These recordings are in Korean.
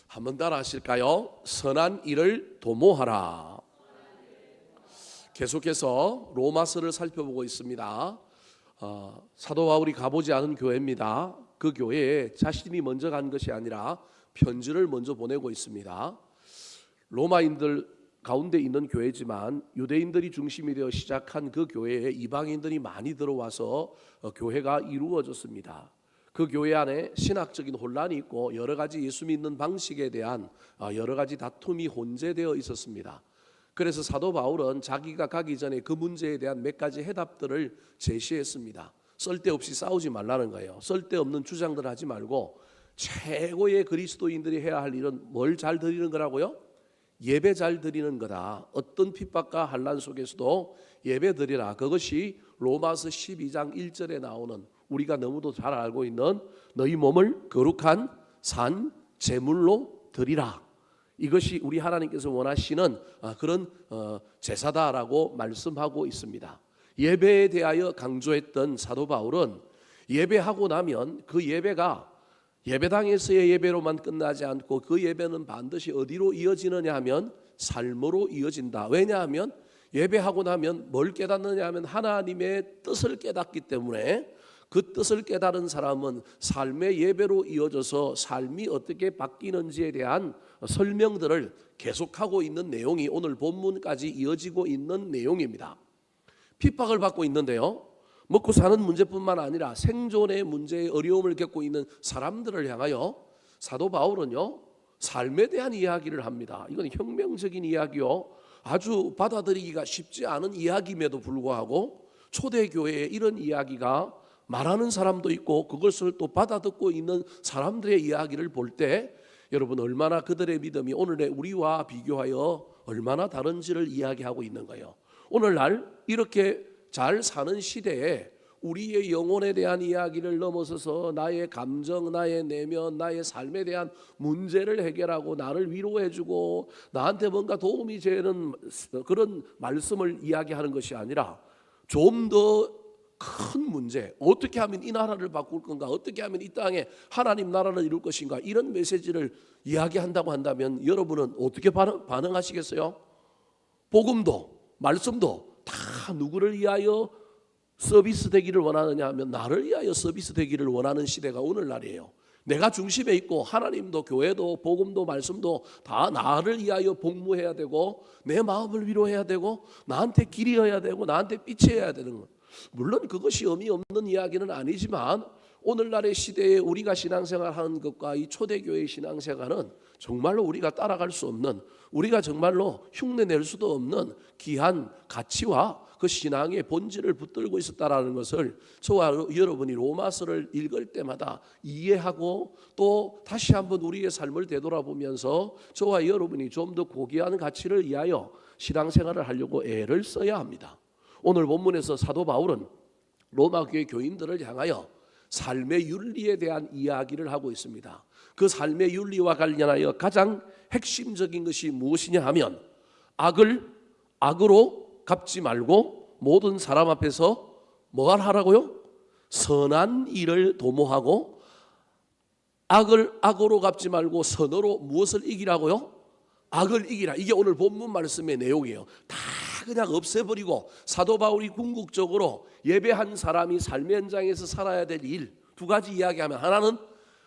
한번 따라 하실까요? 선한 일을 도모하라. 계속해서 로마서를 살펴보고 있습니다. 사도 바울이 가보지 않은 교회입니다. 그 교회에 자신이 먼저 간 것이 아니라 편지를 먼저 보내고 있습니다. 로마인들 가운데 있는 교회지만 유대인들이 중심이 되어 시작한 그 교회에 이방인들이 많이 들어와서 교회가 이루어졌습니다. 그 교회 안에 신학적인 혼란이 있고 여러 가지 예수 믿는 방식에 대한 여러 가지 다툼이 혼재되어 있었습니다. 그래서 사도 바울은 자기가 가기 전에 그 문제에 대한 몇 가지 해답들을 제시했습니다. 쓸데없이 싸우지 말라는 거예요. 쓸데없는 주장들 하지 말고 최고의 그리스도인들이 해야 할 일은 뭘 잘 드리는 거라고요? 예배 잘 드리는 거다. 어떤 핍박과 환난 속에서도 예배 드리라. 그것이 로마서 12장 1절에 나오는 우리가 너무도 잘 알고 있는 너희 몸을 거룩한 산 제물로 드리라. 이것이 우리 하나님께서 원하시는 그런 제사다라고 말씀하고 있습니다. 예배에 대하여 강조했던 사도 바울은 예배하고 나면 그 예배가 예배당에서의 예배로만 끝나지 않고 그 예배는 반드시 어디로 이어지느냐 하면 삶으로 이어진다. 왜냐하면 예배하고 나면 뭘 깨닫느냐 하면 하나님의 뜻을 깨닫기 때문에 그 뜻을 깨달은 사람은 삶의 예배로 이어져서 삶이 어떻게 바뀌는지에 대한 설명들을 계속하고 있는 내용이 오늘 본문까지 이어지고 있는 내용입니다. 핍박을 받고 있는데요, 먹고 사는 문제뿐만 아니라 생존의 문제에 어려움을 겪고 있는 사람들을 향하여 사도 바울은요 삶에 대한 이야기를 합니다. 이건 혁명적인 이야기요, 아주 받아들이기가 쉽지 않은 이야기임에도 불구하고 초대교회에 이런 이야기가 말하는 사람도 있고 그것을 또 받아듣고 있는 사람들의 이야기를 볼 때 여러분 얼마나 그들의 믿음이 오늘의 우리와 비교하여 얼마나 다른지를 이야기하고 있는 거예요. 오늘날 이렇게 잘 사는 시대에 우리의 영혼에 대한 이야기를 넘어서서 나의 감정, 나의 내면, 나의 삶에 대한 문제를 해결하고 나를 위로해주고 나한테 뭔가 도움이 되는 그런 말씀을 이야기하는 것이 아니라 좀 더 큰 문제, 어떻게 하면 이 나라를 바꿀 건가, 어떻게 하면 이 땅에 하나님 나라를 이룰 것인가, 이런 메시지를 이야기한다고 한다면 여러분은 어떻게 반응하시겠어요? 복음도 말씀도 다 누구를 위하여 서비스 되기를 원하느냐 하면 나를 위하여 서비스 되기를 원하는 시대가 오늘날이에요. 내가 중심에 있고 하나님도 교회도 복음도 말씀도 다 나를 위하여 복무해야 되고 내 마음을 위로해야 되고 나한테 길이어야 되고 나한테 빛이어야 되는 것. 물론 그것이 의미 없는 이야기는 아니지만 오늘날의 시대에 우리가 신앙생활하는 것과 이 초대교회의 신앙생활은 정말로 우리가 따라갈 수 없는, 우리가 정말로 흉내낼 수도 없는 귀한 가치와 그 신앙의 본질을 붙들고 있었다라는 것을 저와 여러분이 로마서를 읽을 때마다 이해하고 또 다시 한번 우리의 삶을 되돌아보면서 저와 여러분이 좀 더 고귀한 가치를 위하여 신앙생활을 하려고 애를 써야 합니다. 오늘 본문에서 사도 바울은 로마 교회 교인들을 향하여 삶의 윤리에 대한 이야기를 하고 있습니다. 그 삶의 윤리와 관련하여 가장 핵심적인 것이 무엇이냐 하면 악을 악으로 갚지 말고 모든 사람 앞에서 뭘 하라고요? 선한 일을 도모하고 악을 악으로 갚지 말고 선으로 무엇을 이기라고요? 악을 이기라. 이게 오늘 본문 말씀의 내용이에요. 다 그냥 없애버리고 사도 바울이 궁극적으로 예배한 사람이 삶의 현장에서 살아야 될 일 두 가지 이야기하면, 하나는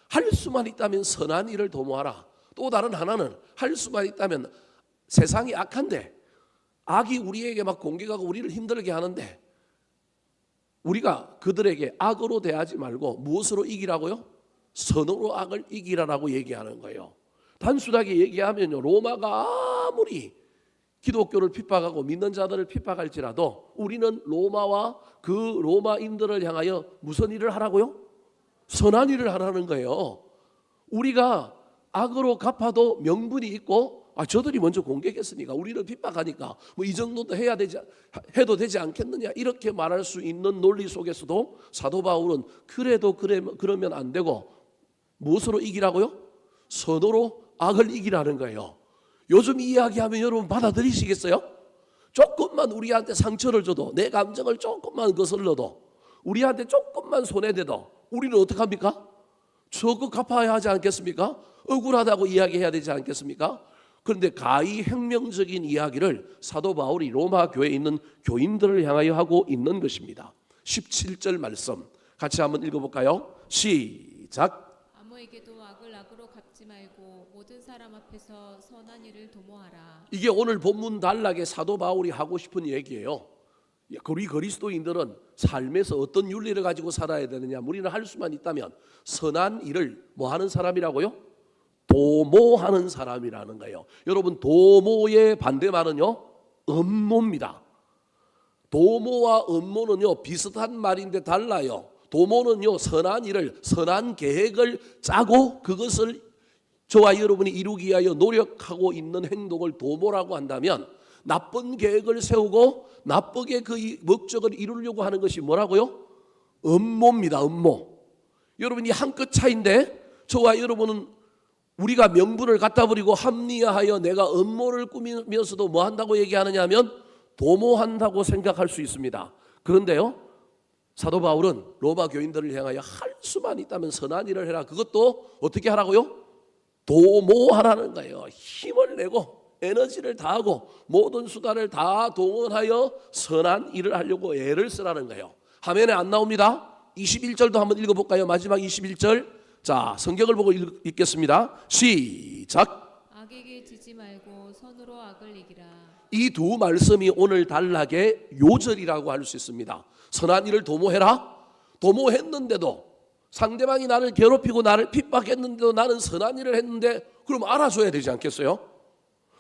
할 수만 있다면 선한 일을 도모하라. 또 다른 하나는 할 수만 있다면 세상이 악한데 악이 우리에게 막 공격하고 우리를 힘들게 하는데 우리가 그들에게 악으로 대하지 말고 무엇으로 이기라고요? 선으로 악을 이기라라고 얘기하는 거예요. 단순하게 얘기하면요, 로마가 아무리 기독교를 핍박하고 믿는 자들을 핍박할지라도 우리는 로마와 그 로마인들을 향하여 무슨 일을 하라고요? 선한 일을 하라는 거예요. 우리가 악으로 갚아도 명분이 있고 저들이 먼저 공격했으니까 우리를 핍박하니까 뭐 이 정도도 해도 되지 않겠느냐, 이렇게 말할 수 있는 논리 속에서도 사도 바울은 그래도 그러면 안 되고 무엇으로 이기라고요? 선으로 악을 이기라는 거예요. 요즘 이 이야기하면 여러분 받아들이시겠어요? 조금만 우리한테 상처를 줘도, 내 감정을 조금만 거슬러도 우리한테 조금만 손해돼도 우리는 어떡합니까? 저거 갚아야 하지 않겠습니까? 억울하다고 이야기해야 되지 않겠습니까? 그런데 가히 혁명적인 이야기를 사도 바울이 로마 교회에 있는 교인들을 향하여 하고 있는 것입니다. 17절 말씀 같이 한번 읽어볼까요? 시작. 아무에게도 악을 악으로 갚지 말고 모든 사람 앞에서 선한 일을 도모하라. 이게 오늘 본문 단락에 사도 바울이 하고 싶은 얘기예요. 우리 그리스도인들은 삶에서 어떤 윤리를 가지고 살아야 되느냐? 우리는 할 수만 있다면 선한 일을 뭐 하는 사람이라고요? 도모하는 사람이라는 거예요. 여러분, 도모의 반대말은요, 음모입니다. 도모와 음모는요 비슷한 말인데 달라요. 도모는요 선한 일을, 선한 계획을 짜고 그것을 저와 여러분이 이루기 위하여 노력하고 있는 행동을 도모라고 한다면, 나쁜 계획을 세우고 나쁘게 그 목적을 이루려고 하는 것이 뭐라고요? 음모입니다. 음모. 여러분이 한 끗 차인데, 저와 여러분은 우리가 명분을 갖다 버리고 합리화하여 내가 음모를 꾸미면서도 뭐 한다고 얘기하느냐 하면 도모한다고 생각할 수 있습니다. 그런데요, 사도 바울은 로마 교인들을 향하여 할 수만 있다면 선한 일을 해라. 그것도 어떻게 하라고요? 도모하라는 거예요. 힘을 내고 에너지를 다하고 모든 수단을 다 동원하여 선한 일을 하려고 애를 쓰라는 거예요. 화면에 안 나옵니다. 21절도 한번 읽어볼까요? 마지막 21절. 자, 성경을 보고 읽겠습니다. 시작. 악에게 지지 말고 선으로 악을 이기라. 이 두 말씀이 오늘 단락의 요절이라고 할 수 있습니다. 선한 일을 도모해라. 도모했는데도 상대방이 나를 괴롭히고 나를 핍박했는데도 나는 선한 일을 했는데, 그럼 알아줘야 되지 않겠어요?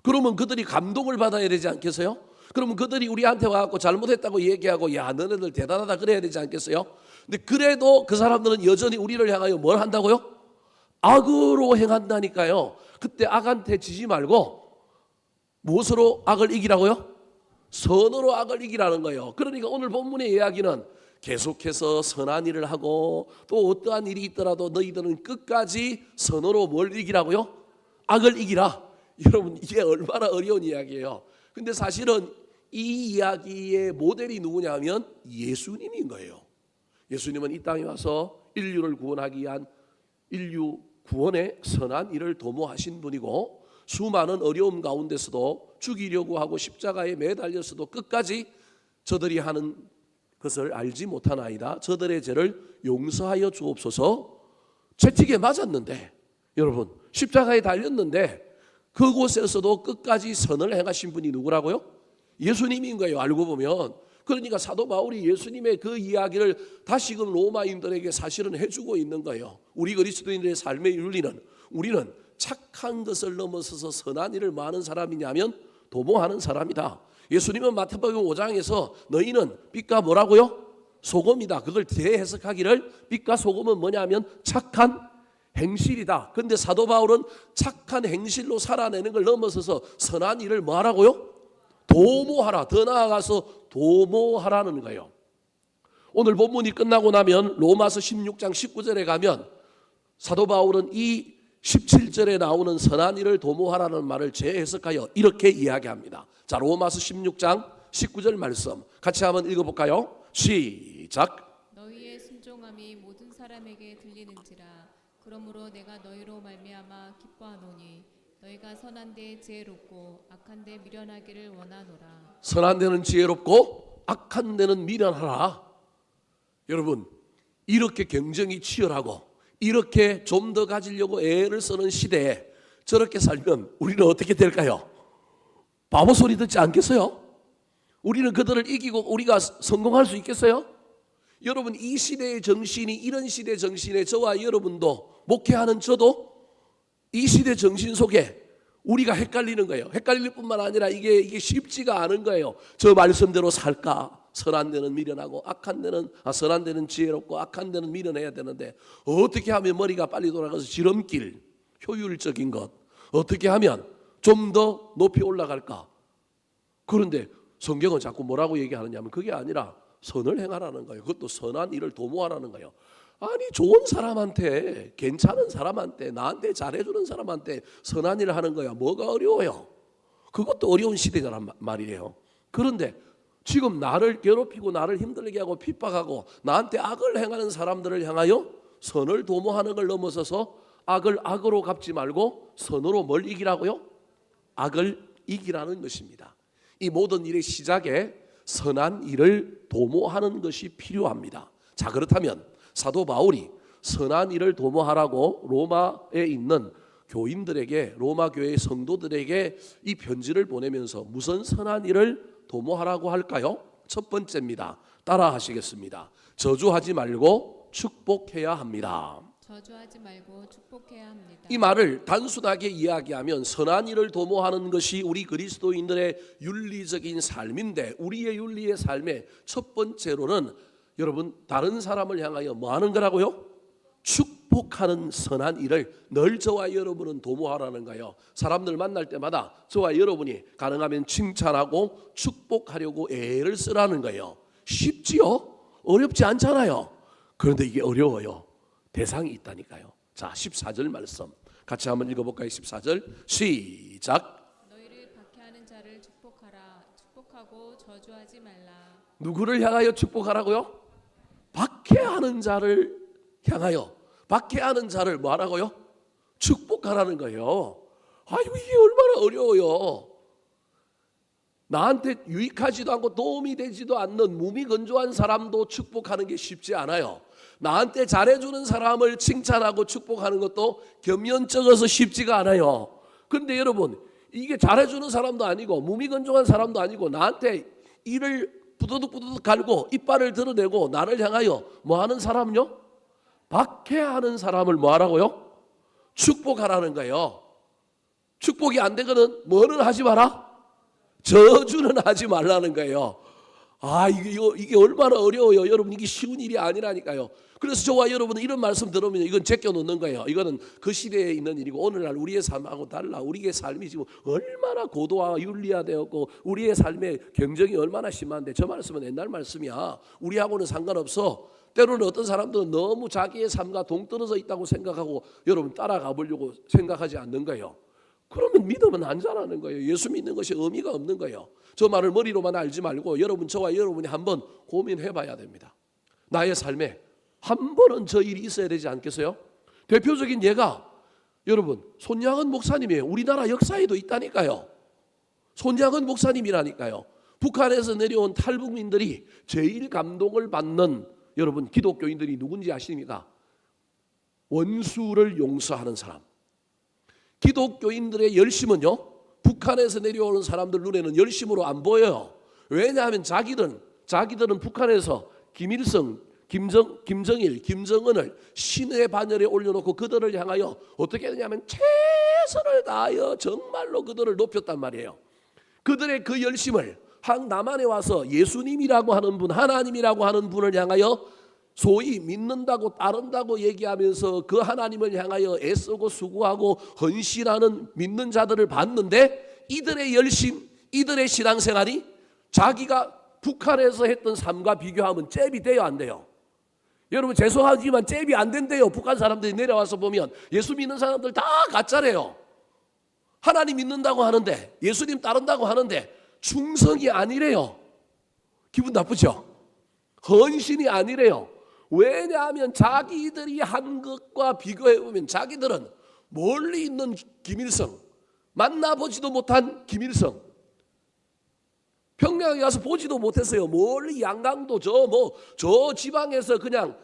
그러면 그들이 감동을 받아야 되지 않겠어요? 그러면 그들이 우리한테 와서 잘못했다고 얘기하고, 야, 너네들 대단하다 그래야 되지 않겠어요? 근데 그래도 그 사람들은 여전히 우리를 향하여 뭘 한다고요? 악으로 행한다니까요. 그때 악한테 지지 말고 무엇으로 악을 이기라고요? 선으로 악을 이기라는 거예요. 그러니까 오늘 본문의 이야기는 계속해서 선한 일을 하고, 또 어떠한 일이 있더라도 너희들은 끝까지 선으로 뭘 이기라고요? 악을 이기라. 여러분, 이게 얼마나 어려운 이야기예요. 근데 사실은 이 이야기의 모델이 누구냐면 예수님인 거예요. 예수님은 이 땅에 와서 인류를 구원하기 위한 인류 구원의 선한 일을 도모하신 분이고, 수많은 어려움 가운데서도 죽이려고 하고 십자가에 매달렸어도 끝까지 저들이 하는 것을 알지 못하나이다, 저들의 죄를 용서하여 주옵소서. 채찍에 맞았는데, 여러분 십자가에 달렸는데 그곳에서도 끝까지 선을 행하신 분이 누구라고요? 예수님인 거예요, 알고 보면. 그러니까 사도 바울이 예수님의 그 이야기를 다시금 로마인들에게 사실은 해주고 있는 거예요. 우리 그리스도인들의 삶의 윤리는, 우리는 착한 것을 넘어서서 선한 일을 많은 사람이냐면 도모하는 사람이다. 예수님은 마태복음 5장에서 너희는 빛과 뭐라고요? 소금이다. 그걸 재해석하기를 빛과 소금은 뭐냐면 착한 행실이다. 그런데 사도 바울은 착한 행실로 살아내는 걸 넘어서서 선한 일을 뭐 하라고요? 도모하라. 더 나아가서 도모하라는 거예요. 오늘 본문이 끝나고 나면 로마서 16장 19절에 가면 사도 바울은 이 17절에 나오는 선한 일을 도모하라는 말을 재해석하여 이렇게 이야기합니다. 자, 로마서 16장 19절 말씀 같이 한번 읽어볼까요? 시작. 너희의 순종함이 모든 사람에게 들리는지라. 그러므로 내가 너희로 말미암아 기뻐하노니 너희가 선한 데 지혜롭고 악한 데 미련하기를 원하노라. 선한 데는 지혜롭고 악한 데는 미련하라. 여러분, 이렇게 경쟁이 치열하고 이렇게 좀 더 가지려고 애를 쓰는 시대에 저렇게 살면 우리는 어떻게 될까요? 바보 소리 듣지 않겠어요? 우리는 그들을 이기고 우리가 성공할 수 있겠어요? 여러분, 이 시대의 정신이, 이런 시대 정신에 저와 여러분도, 목회하는 저도 이 시대 정신 속에 우리가 헷갈리는 거예요. 헷갈릴 뿐만 아니라 이게 쉽지가 않은 거예요. 저 말씀대로 살까? 선한 데는 미련하고 선한 데는 지혜롭고 악한 데는 미련해야 되는데, 어떻게 하면 머리가 빨리 돌아가서 지름길, 효율적인 것, 어떻게 하면 좀 더 높이 올라갈까? 그런데 성경은 자꾸 뭐라고 얘기하느냐면 그게 아니라 선을 행하라는 거예요. 그것도 선한 일을 도모하라는 거예요. 아니, 좋은 사람한테, 괜찮은 사람한테, 나한테 잘해주는 사람한테 선한 일을 하는 거야 뭐가 어려워요? 그것도 어려운 시대잖아 말이에요. 그런데 지금 나를 괴롭히고 나를 힘들게 하고 핍박하고 나한테 악을 행하는 사람들을 향하여 선을 도모하는 걸 넘어서서 악을 악으로 갚지 말고 선으로 뭘 이기라고요? 악을 이기라는 것입니다. 이 모든 일의 시작에 선한 일을 도모하는 것이 필요합니다. 자, 그렇다면 사도 바울이 선한 일을 도모하라고 로마에 있는 교인들에게, 로마 교회의 성도들에게 이 편지를 보내면서 무슨 선한 일을 도모하라고 할까요? 첫 번째입니다. 따라 하시겠습니다. 저주하지 말고 축복해야 합니다. 저주하지 말고 축복해야 합니다. 이 말을 단순하게 이야기하면 선한 일을 도모하는 것이 우리 그리스도인들의 윤리적인 삶인데, 우리의 윤리의 삶의 첫 번째로는 여러분 다른 사람을 향하여 뭐 하는 거라고요? 축복하는 선한 일을 늘 저와 여러분은 도모하라는 거예요. 사람들 만날 때마다 저와 여러분이 가능하면 칭찬하고 축복하려고 애를 쓰라는 거예요. 쉽지요? 어렵지 않잖아요. 그런데 이게 어려워요. 대상이 있다니까요. 자, 14절 말씀 같이 한번 읽어볼까요? 14절 시작. 너희를 박해하는 자를 축복하라. 축복하고 저주하지 말라. 누구를 향하여 축복하라고요? 박해하는 자를 향하여, 박해하는 자를 뭐 하라고요? 축복하라는 거예요. 아이고, 이게 얼마나 어려워요. 나한테 유익하지도 않고 도움이 되지도 않는 무미건조한 사람도 축복하는 게 쉽지 않아요. 나한테 잘해주는 사람을 칭찬하고 축복하는 것도 겸연쩍어서 쉽지가 않아요. 그런데 여러분, 이게 잘해주는 사람도 아니고 무미건조한 사람도 아니고 나한테 이를 부두둑부두둑 갈고 이빨을 드러내고 나를 향하여 뭐 하는 사람요? 박해하는 사람을 뭐 하라고요? 축복하라는 거예요. 축복이 안 되거든 뭐는 하지 마라? 저주는 하지 말라는 거예요. 아, 이게 얼마나 어려워요. 여러분, 이게 쉬운 일이 아니라니까요. 그래서 저와 여러분은 이런 말씀 들으면 이건 제껴놓는 거예요. 이거는 그 시대에 있는 일이고 오늘날 우리의 삶하고 달라. 우리의 삶이 지금 얼마나 고도화 윤리화되었고 우리의 삶의 경쟁이 얼마나 심한데, 저 말씀은 옛날 말씀이야. 우리하고는 상관없어. 때로는 어떤 사람들은 너무 자기의 삶과 동떨어져 있다고 생각하고 여러분 따라가 보려고 생각하지 않는 거예요. 그러면 믿으면 안 자라는 거예요. 예수 믿는 것이 의미가 없는 거예요. 저 말을 머리로만 알지 말고 여러분, 저와 여러분이 한번 고민해 봐야 됩니다. 나의 삶에 한 번은 저 일이 있어야 되지 않겠어요? 대표적인 예가 여러분 손양은 목사님이에요. 우리나라 역사에도 있다니까요. 손양은 목사님이라니까요. 북한에서 내려온 탈북민들이 제일 감동을 받는 여러분 기독교인들이 누군지 아십니까? 원수를 용서하는 사람. 기독교인들의 열심은요, 북한에서 내려오는 사람들 눈에는 열심으로 안 보여요. 왜냐하면 자기들은 북한에서 김일성, 김정일, 김정은을 신의 반열에 올려놓고 그들을 향하여 어떻게 했냐면 최선을 다하여 정말로 그들을 높였단 말이에요. 그들의 그 열심을 남한에 와서 예수님이라고 하는 분, 하나님이라고 하는 분을 향하여 소위 믿는다고 따른다고 얘기하면서 그 하나님을 향하여 애쓰고 수고하고 헌신하는 믿는 자들을 봤는데, 이들의 열심, 이들의 신앙생활이 자기가 북한에서 했던 삶과 비교하면 잽이 돼요, 안 돼요? 여러분 죄송하지만 잽이 안 된대요. 북한 사람들이 내려와서 보면 예수 믿는 사람들 다 가짜래요. 하나님 믿는다고 하는데, 예수님 따른다고 하는데 충성이 아니래요. 기분 나쁘죠? 헌신이 아니래요. 왜냐하면 자기들이 한 것과 비교해보면 자기들은 멀리 있는 김일성, 만나보지도 못한 김일성, 평양에 가서 보지도 못했어요. 멀리 양강도 저 지방에서 그냥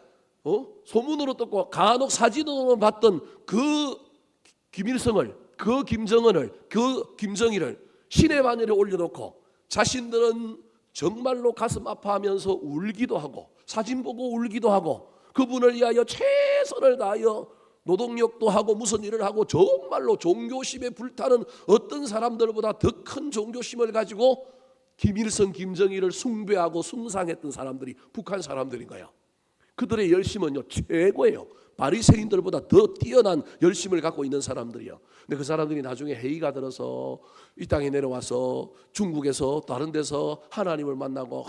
소문으로 듣고 간혹 사진으로 봤던 그 김일성을, 그 김정은을, 그 김정일을 신의 반열에 올려놓고 자신들은 정말로 가슴 아파하면서 울기도 하고 사진 보고 울기도 하고 그분을 위하여 최선을 다하여 노동력도 하고 무슨 일을 하고 정말로 종교심에 불타는 어떤 사람들보다 더 큰 종교심을 가지고 김일성, 김정일을 숭배하고 숭상했던 사람들이 북한 사람들인 거예요. 그들의 열심은요 최고예요. 바리새인들보다 더 뛰어난 열심을 갖고 있는 사람들이요. 근데 그 사람들이 나중에 해이가 들어서 이 땅에 내려와서 중국에서 다른 데서 하나님을 만나고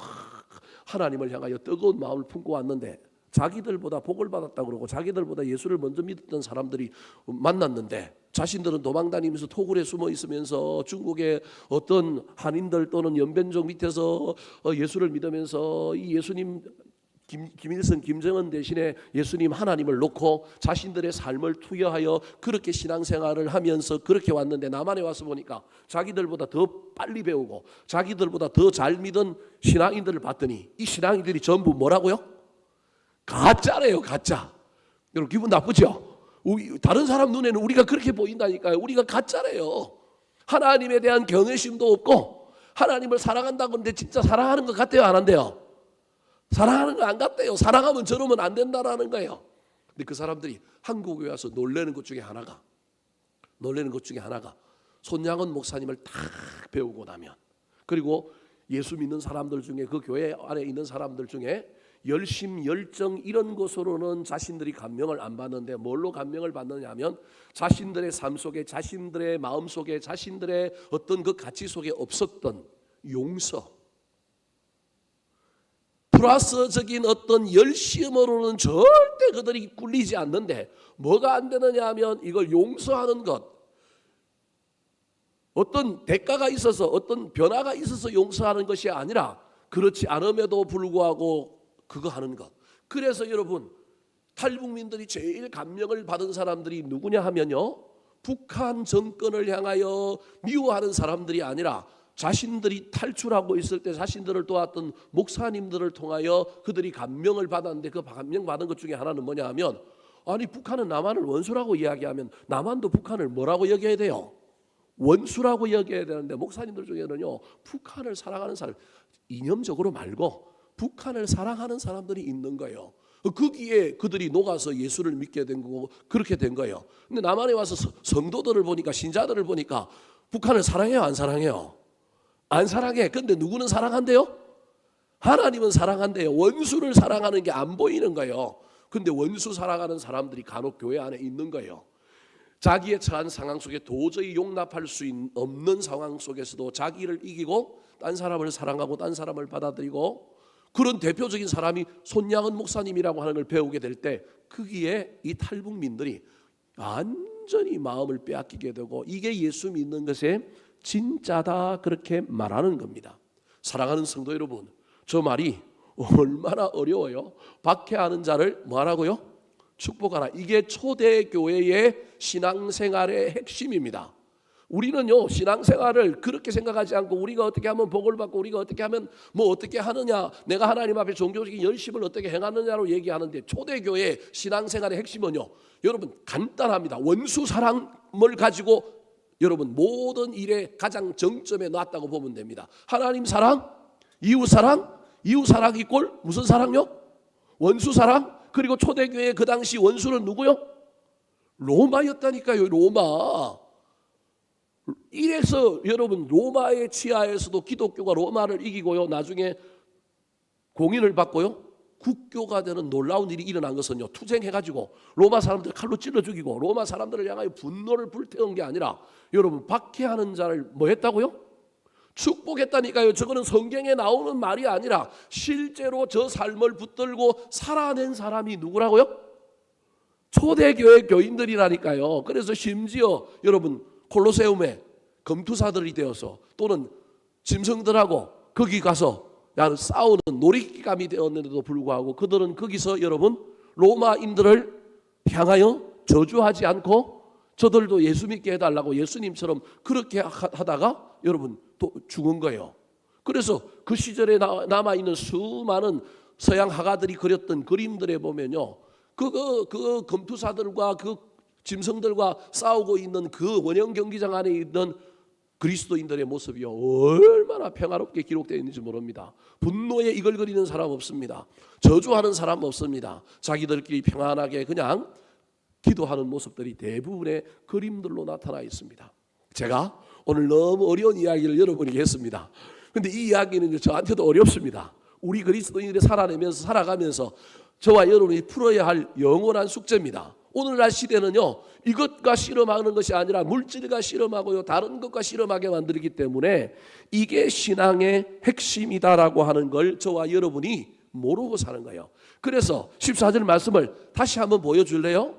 하나님을 향하여 뜨거운 마음을 품고 왔는데, 자기들보다 복을 받았다고 그러고 자기들보다 예수를 먼저 믿었던 사람들이 만났는데 자신들은 도망다니면서 토굴에 숨어 있으면서 중국의 어떤 한인들 또는 연변족 밑에서 예수를 믿으면서 이 예수님 김일성, 김정은 대신에 예수님 하나님을 놓고 자신들의 삶을 투여하여 그렇게 신앙생활을 하면서 그렇게 왔는데 남한에 와서 보니까 자기들보다 더 빨리 배우고 자기들보다 더 잘 믿은 신앙인들을 봤더니 이 신앙인들이 전부 뭐라고요? 가짜래요, 가짜. 여러분 기분 나쁘죠? 다른 사람 눈에는 우리가 그렇게 보인다니까요. 우리가 가짜래요. 하나님에 대한 경외심도 없고 하나님을 사랑한다고 하는데 진짜 사랑하는 것 같아요, 안 한대요? 사랑하는 거 안 같대요. 사랑하면 저러면 안 된다라는 거예요. 근데 그 사람들이 한국에 와서 놀라는 것 중에 하나가 손양원 목사님을 딱 배우고 나면, 그리고 예수 믿는 사람들 중에 그 교회 안에 있는 사람들 중에 열심, 열정 이런 것으로는 자신들이 감명을 안 받는데 뭘로 감명을 받느냐 하면 자신들의 삶 속에, 자신들의 마음 속에, 자신들의 어떤 그 가치 속에 없었던 용서, 플러스적인 어떤 열심으로는 절대 그들이 꿀리지 않는데 뭐가 안 되느냐 하면 이걸 용서하는 것, 어떤 대가가 있어서 어떤 변화가 있어서 용서하는 것이 아니라 그렇지 않음에도 불구하고 그거 하는 것. 그래서 여러분 탈북민들이 제일 감명을 받은 사람들이 누구냐 하면요, 북한 정권을 향하여 미워하는 사람들이 아니라 자신들이 탈출하고 있을 때 자신들을 도왔던 목사님들을 통하여 그들이 감명을 받았는데 그 감명받은 것 중에 하나는 뭐냐 하면, 아니 북한은 남한을 원수라고 이야기하면 남한도 북한을 뭐라고 여겨야 돼요? 원수라고 여겨야 되는데 목사님들 중에는요 북한을 사랑하는 사람, 이념적으로 말고 북한을 사랑하는 사람들이 있는 거예요. 거기에 그들이 녹아서 예수를 믿게 된 거고 그렇게 된 거예요. 근데 남한에 와서 성도들을 보니까, 신자들을 보니까 북한을 사랑해요, 안 사랑해요? 안 사랑해. 근데 누구는 사랑한대요? 하나님은 사랑한대요. 원수를 사랑하는 게 안 보이는 거예요. 근데 원수 사랑하는 사람들이 간혹 교회 안에 있는 거예요. 자기의 처한 상황 속에 도저히 용납할 수 없는 상황 속에서도 자기를 이기고 딴 사람을 사랑하고 딴 사람을 받아들이고, 그런 대표적인 사람이 손양은 목사님이라고 하는 걸 배우게 될 때 거기에 이 탈북민들이 완전히 마음을 빼앗기게 되고 이게 예수 믿는 것의 진짜다 그렇게 말하는 겁니다. 사랑하는 성도 여러분, 저 말이 얼마나 어려워요. 박해하는 자를 뭐하라고요? 축복하라. 이게 초대교회의 신앙생활의 핵심입니다. 우리는요 신앙생활을 그렇게 생각하지 않고 우리가 어떻게 하면 복을 받고 우리가 어떻게 하면 뭐 어떻게 하느냐, 내가 하나님 앞에 종교적인 열심을 어떻게 행하느냐로 얘기하는데, 초대교회의 신앙생활의 핵심은요 여러분 간단합니다. 원수 사랑을 가지고 여러분 모든 일의 가장 정점에 놨다고 보면 됩니다. 하나님 사랑, 이웃 사랑, 이웃 사랑 이꼴 무슨 사랑요? 원수 사랑. 그리고 초대교회 그 당시 원수는 누구요? 로마였다니까요. 로마. 이래서 여러분 로마의 치하에서도 기독교가 로마를 이기고요 나중에 공인을 받고요 국교가 되는 놀라운 일이 일어난 것은요, 투쟁해가지고 로마 사람들 칼로 찔러 죽이고 로마 사람들을 향하여 분노를 불태운 게 아니라 여러분 박해하는 자를 뭐 했다고요? 축복했다니까요. 저거는 성경에 나오는 말이 아니라 실제로 저 삶을 붙들고 살아낸 사람이 누구라고요? 초대교회 교인들이라니까요. 그래서 심지어 여러분 콜로세움에 검투사들이 되어서 또는 짐승들하고 거기 가서 싸우는 놀이감이 되었는데도 불구하고 그들은 거기서 여러분 로마인들을 향하여 저주하지 않고 저들도 예수 믿게 해달라고 예수님처럼 그렇게 하다가 여러분 또 죽은 거예요. 그래서 그 시절에 남아있는 수많은 서양 화가들이 그렸던 그림들에 보면요 그 검투사들과 그 짐승들과 싸우고 있는 그 원형 경기장 안에 있는 그리스도인들의 모습이요 얼마나 평화롭게 기록되어 있는지 모릅니다. 분노에 이글거리는 사람 없습니다. 저주하는 사람 없습니다. 자기들끼리 평안하게 그냥 기도하는 모습들이 대부분의 그림들로 나타나 있습니다. 제가 오늘 너무 어려운 이야기를 여러분에게 했습니다. 그런데 이 이야기는 저한테도 어렵습니다. 우리 그리스도인들이 살아가면서 저와 여러분이 풀어야 할 영원한 숙제입니다. 오늘날 시대는요 이것과 씨름하는 것이 아니라 물질과 씨름하고요 다른 것과 씨름하게 만들기 때문에 이게 신앙의 핵심이다라고 하는 걸 저와 여러분이 모르고 사는 거예요. 그래서 14절 말씀을 다시 한번 보여줄래요?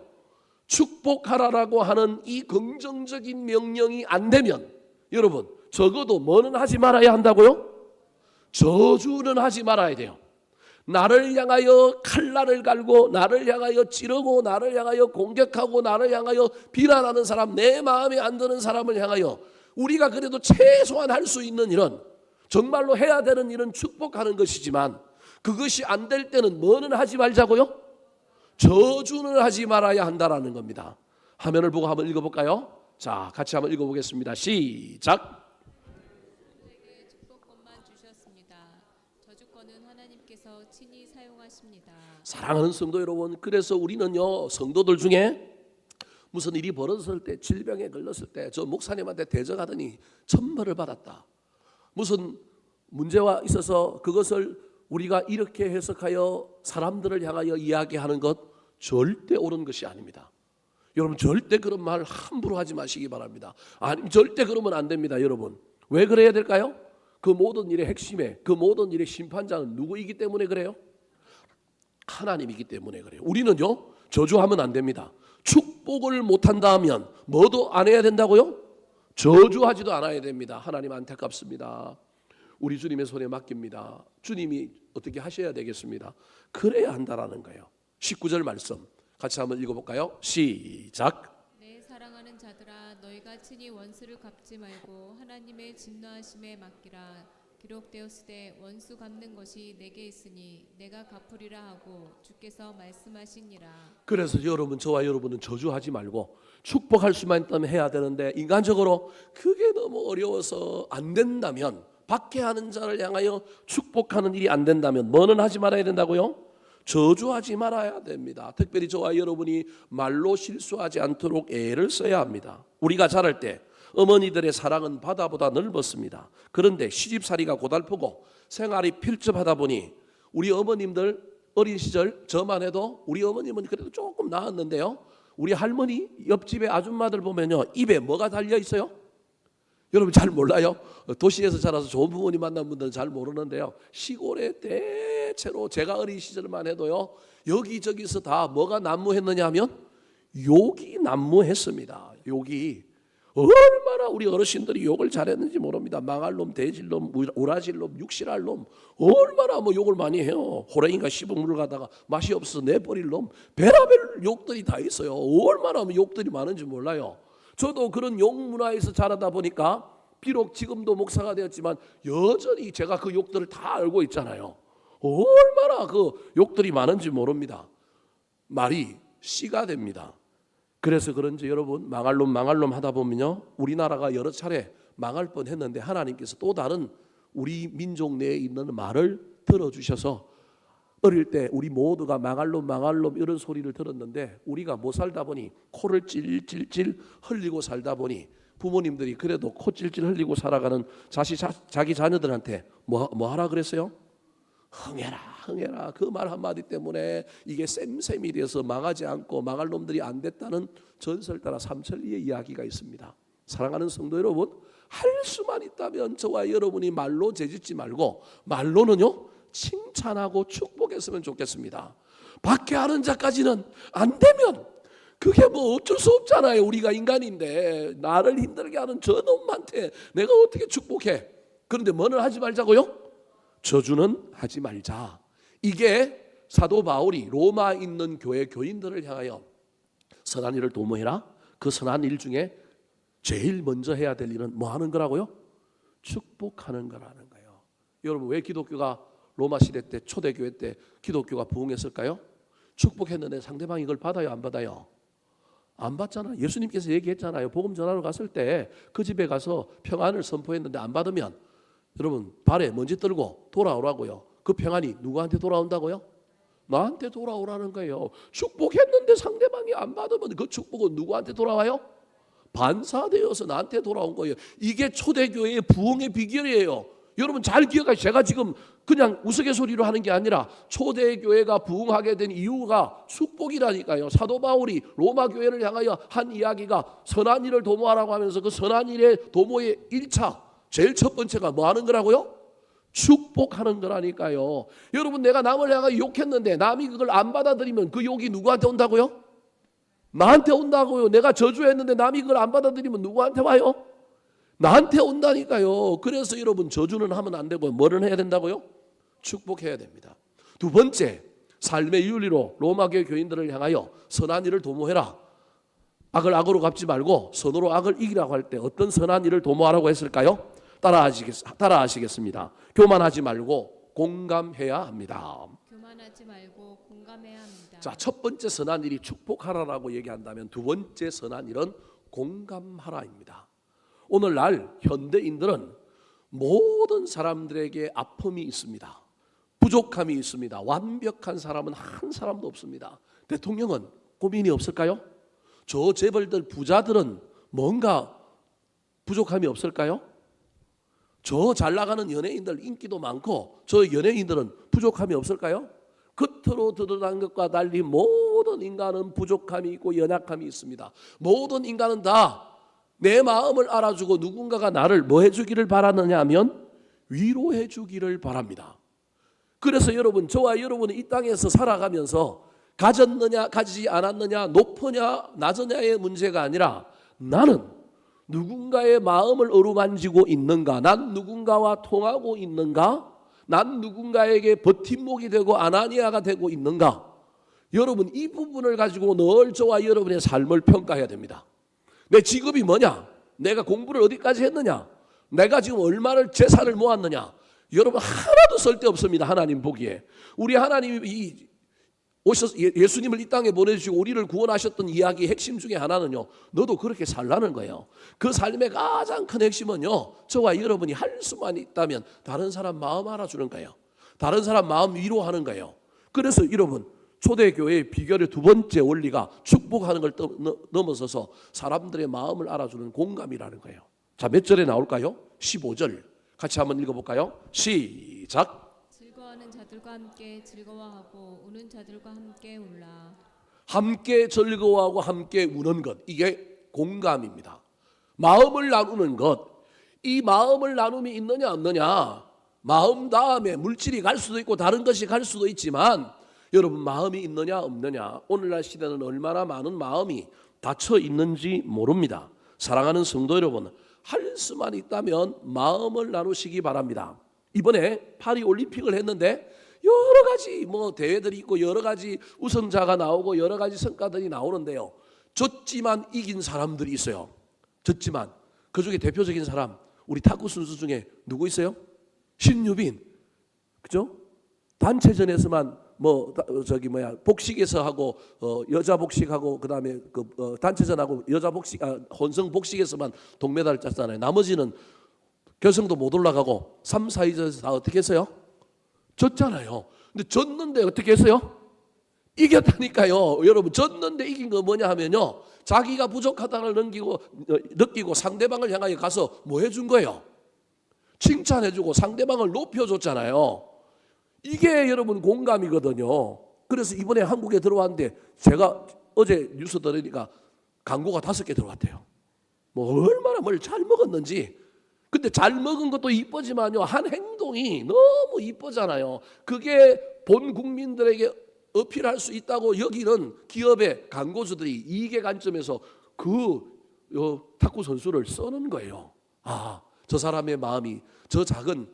축복하라라고 하는 이 긍정적인 명령이 안 되면 여러분 적어도 뭐는 하지 말아야 한다고요? 저주는 하지 말아야 돼요. 나를 향하여 칼날을 갈고 나를 향하여 찌르고 나를 향하여 공격하고 나를 향하여 비난하는 사람, 내 마음에 안 드는 사람을 향하여 우리가 그래도 최소한 할 수 있는 일은 정말로 해야 되는 일은 축복하는 것이지만 그것이 안 될 때는 뭐는 하지 말자고요? 저주는 하지 말아야 한다라는 겁니다. 화면을 보고 한번 읽어볼까요? 자, 같이 한번 읽어보겠습니다. 시작. 저에게 축복권만 주셨습니다. 저주권은 하나님께서 친히 사용하십니다. 사랑하는 성도 여러분, 그래서 우리는요 성도들 중에 무슨 일이 벌어졌을 때, 질병에 걸렸을 때 저 목사님한테 대적하더니 천벌을 받았다, 무슨 문제와 있어서 그것을 우리가 이렇게 해석하여 사람들을 향하여 이야기하는 것 절대 옳은 것이 아닙니다. 여러분 절대 그런 말 함부로 하지 마시기 바랍니다. 아니 절대 그러면 안 됩니다. 여러분 왜 그래야 될까요? 그 모든 일의 핵심에, 그 모든 일의 심판자는 누구이기 때문에 그래요? 하나님이기 때문에 그래요. 우리는요 저주하면 안 됩니다. 축복을 못한다 하면 뭐도 안 해야 된다고요? 저주하지도 않아야 됩니다. 하나님 안타깝습니다. 우리 주님의 손에 맡깁니다. 주님이 어떻게 하셔야 되겠습니다. 그래야 한다라는 거예요. 19절 말씀 같이 한번 읽어볼까요? 시작. 내 사랑하는 자들아, 너희가 친히 원수를 갚지 말고 하나님의 진노하심에 맡기라. 기록되었으되 원수 갚는 것이 내게 있으니 내가 갚으리라 하고 주께서 말씀하시니라. 그래서 여러분, 저와 여러분은 저주하지 말고 축복할 수만 있다면 해야 되는데 인간적으로 그게 너무 어려워서 안 된다면, 박해하는 자를 향하여 축복하는 일이 안 된다면 뭐는 하지 말아야 된다고요? 저주하지 말아야 됩니다. 특별히 저와 여러분이 말로 실수하지 않도록 애를 써야 합니다. 우리가 자랄 때 어머니들의 사랑은 바다보다 넓었습니다. 그런데 시집살이가 고달프고 생활이 필접하다 보니 우리 어머님들 어린 시절, 저만 해도 우리 어머님은 그래도 조금 나았는데요, 우리 할머니 옆집에 아줌마들 보면요 입에 뭐가 달려 있어요? 여러분 잘 몰라요? 도시에서 자라서 좋은 부모님 만난 분들은 잘 모르는데요, 시골에 대체로 제가 어린 시절만 해도요 여기저기서 다 뭐가 난무했느냐 하면 욕이 난무했습니다. 욕이 얼마나 우리 어르신들이 욕을 잘했는지 모릅니다. 망할 놈, 돼질 놈, 우라질 놈, 육실할 놈, 얼마나 뭐 욕을 많이 해요. 호랭이가 씹은 물을 가다가 맛이 없어서 내버릴 놈, 별의별 욕들이 다 있어요. 얼마나 욕들이 많은지 몰라요. 저도 그런 욕 문화에서 자라다 보니까 비록 지금도 목사가 되었지만 여전히 제가 그 욕들을 다 알고 있잖아요. 얼마나 그 욕들이 많은지 모릅니다. 말이 씨가 됩니다. 그래서 그런지 여러분 망할 놈 하다 보면요 우리나라가 여러 차례 망할 뻔했는데 하나님께서 또 다른 우리 민족 내에 있는 말을 들어주셔서 어릴 때 우리 모두가 망할 놈 이런 소리를 들었는데 우리가 못 살다 보니 코를 찔찔찔 흘리고 살다 보니 부모님들이 그래도 코 찔찔 흘리고 살아가는 자기 자녀들한테 뭐 하라 그랬어요? 흥해라. 그 말 한마디 때문에 이게 쌤쌤이 돼서 망하지 않고 망할 놈들이 안 됐다는 전설 따라 삼천리의 이야기가 있습니다. 사랑하는 성도 여러분, 할 수만 있다면 저와 여러분이 말로 재짓지 말고 말로는요 칭찬하고 축복했으면 좋겠습니다. 박해하는 자까지는 안 되면 그게 뭐 어쩔 수 없잖아요. 우리가 인간인데 나를 힘들게 하는 저 놈한테 내가 어떻게 축복해? 그런데 뭐는 하지 말자고요? 저주는 하지 말자. 이게 사도 바울이 로마에 있는 교회 교인들을 향하여 선한 일을 도모해라. 그 선한 일 중에 제일 먼저 해야 될 일은 뭐 하는 거라고요? 축복하는 거라는 거예요. 여러분 왜 기독교가 로마 시대 때 초대교회 때 기독교가 부흥했을까요? 축복했는데 상대방이 이걸 받아요 안 받아요? 안 받잖아요. 예수님께서 얘기했잖아요. 복음 전하러 갔을 때 그 집에 가서 평안을 선포했는데 안 받으면 여러분 발에 먼지 떨고 돌아오라고요. 그 평안이 누구한테 돌아온다고요? 나한테 돌아오라는 거예요. 축복했는데 상대방이 안 받으면 그 축복은 누구한테 돌아와요? 반사되어서 나한테 돌아온 거예요. 이게 초대교회의 부흥의 비결이에요. 여러분 잘 기억하시죠. 제가 지금 그냥 우스갯소리로 하는 게 아니라 초대교회가 부흥하게 된 이유가 축복이라니까요. 사도 바울이 로마 교회를 향하여 한 이야기가 선한 일을 도모하라고 하면서 그 선한 일의 도모의 1차 제일 첫 번째가 뭐 하는 거라고요? 축복하는 거라니까요. 여러분, 내가 남을 향하여 욕했는데 남이 그걸 안 받아들이면 그 욕이 누구한테 온다고요? 나한테 온다고요. 내가 저주했는데 남이 그걸 안 받아들이면 누구한테 와요? 나한테 온다니까요. 그래서 여러분, 저주는 하면 안 되고 뭐를 해야 된다고요? 축복해야 됩니다. 두 번째, 삶의 윤리로 로마교회 교인들을 향하여 선한 일을 도모해라. 악을 악으로 갚지 말고 선으로 악을 이기라고 할 때 어떤 선한 일을 도모하라고 했을까요? 따라하시겠습니다. 교만하지 말고 공감해야 합니다. 교만하지 말고 공감해야 합니다. 자, 첫 번째 선한 일이 축복하라라고 얘기한다면 두 번째 선한 일은 공감하라입니다. 오늘날 현대인들은 모든 사람들에게 아픔이 있습니다. 부족함이 있습니다. 완벽한 사람은 한 사람도 없습니다. 대통령은 고민이 없을까요? 저 재벌들 부자들은 뭔가 부족함이 없을까요? 저 잘 나가는 연예인들 인기도 많고 저 연예인들은 부족함이 없을까요? 겉으로 드러난 것과 달리 모든 인간은 부족함이 있고 연약함이 있습니다. 모든 인간은 다 내 마음을 알아주고 누군가가 나를 뭐 해주기를 바라느냐 하면 위로해 주기를 바랍니다. 그래서 여러분, 저와 여러분이 이 땅에서 살아가면서 가졌느냐 가지지 않았느냐 높으냐 낮으냐의 문제가 아니라 나는 누군가의 마음을 어루만지고 있는가, 난 누군가와 통하고 있는가, 난 누군가에게 버팀목이 되고 아나니아가 되고 있는가. 여러분, 이 부분을 가지고 늘 저와 여러분의 삶을 평가해야 됩니다. 내 직업이 뭐냐, 내가 공부를 어디까지 했느냐, 내가 지금 얼마를 재산을 모았느냐, 여러분 하나도 쓸데없습니다. 하나님 보기에. 우리 하나님이 예수님을 이 땅에 보내주시고 우리를 구원하셨던 이야기의 핵심 중에 하나는요, 너도 그렇게 살라는 거예요. 그 삶의 가장 큰 핵심은요, 저와 여러분이 할 수만 있다면 다른 사람 마음 알아주는 거예요. 다른 사람 마음 위로하는 거예요. 그래서 여러분, 초대교회의 비결의 두 번째 원리가 축복하는 걸 넘어서서 사람들의 마음을 알아주는 공감이라는 거예요. 자, 몇 절에 나올까요? 15절 같이 한번 읽어볼까요? 시작. 즐거워하는 자들과 함께 즐거워하고 우는 자들과 함께 울라. 함께 즐거워하고 함께 우는 것, 이게 공감입니다. 마음을 나누는 것, 이 마음을 나눔이 있느냐 없느냐, 마음 다음에 물질이 갈 수도 있고 다른 것이 갈 수도 있지만 여러분, 마음이 있느냐 없느냐, 오늘날 시대는 얼마나 많은 마음이 닫혀 있는지 모릅니다. 사랑하는 성도 여러분, 할 수만 있다면 마음을 나누시기 바랍니다. 이번에 파리 올림픽을 했는데 여러 가지 대회들이 있고 여러 가지 우승자가 나오고 여러 가지 성과들이 나오는데요, 졌지만 이긴 사람들이 있어요. 졌지만 그 중에 대표적인 사람, 우리 탁구 선수 중에 누구 있어요? 신유빈, 그죠? 단체전에서만 복식에서 하고 여자 복식하고 그다음에 단체전하고 여자 복식 혼성 복식에서만 동메달을 땄잖아요. 나머지는 결승도 못 올라가고 3, 4위전에서 다 어떻게 했어요? 졌잖아요. 근데 졌는데 어떻게 했어요? 이겼다니까요. 여러분, 졌는데 이긴 거 뭐냐 하면요, 자기가 부족하다는 걸 느끼고 상대방을 향하여 가서 뭐 해준 거예요? 칭찬해주고 상대방을 높여줬잖아요. 이게 여러분 공감이거든요. 그래서 이번에 한국에 들어왔는데 제가 어제 뉴스 들으니까 광고가 5개 들어왔대요. 얼마나 뭘 잘 먹었는지. 근데 잘 먹은 것도 이쁘지만요, 한 행동이 너무 이쁘잖아요. 그게 본 국민들에게 어필할 수 있다고 여기는 기업의 광고주들이 이익의 관점에서 탁구 선수를 써는 거예요. 아, 저 사람의 마음이, 저 작은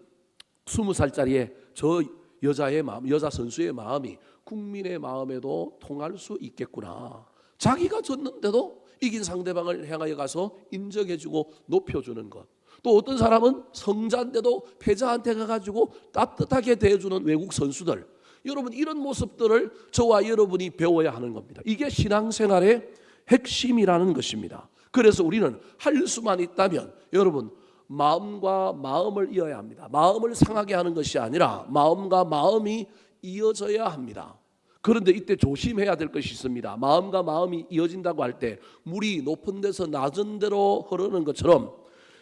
20살짜리의 저 여자의 마음, 여자 선수의 마음이 국민의 마음에도 통할 수 있겠구나. 자기가 졌는데도 이긴 상대방을 향하여 가서 인정해주고 높여주는 것. 또 어떤 사람은 성자인데도 패자한테 가가지고 따뜻하게 대해주는 외국 선수들. 여러분, 이런 모습들을 저와 여러분이 배워야 하는 겁니다. 이게 신앙생활의 핵심이라는 것입니다. 그래서 우리는 할 수만 있다면 여러분, 마음과 마음을 이어야 합니다. 마음을 상하게 하는 것이 아니라 마음과 마음이 이어져야 합니다. 그런데 이때 조심해야 될 것이 있습니다. 마음과 마음이 이어진다고 할 때 물이 높은 데서 낮은 데로 흐르는 것처럼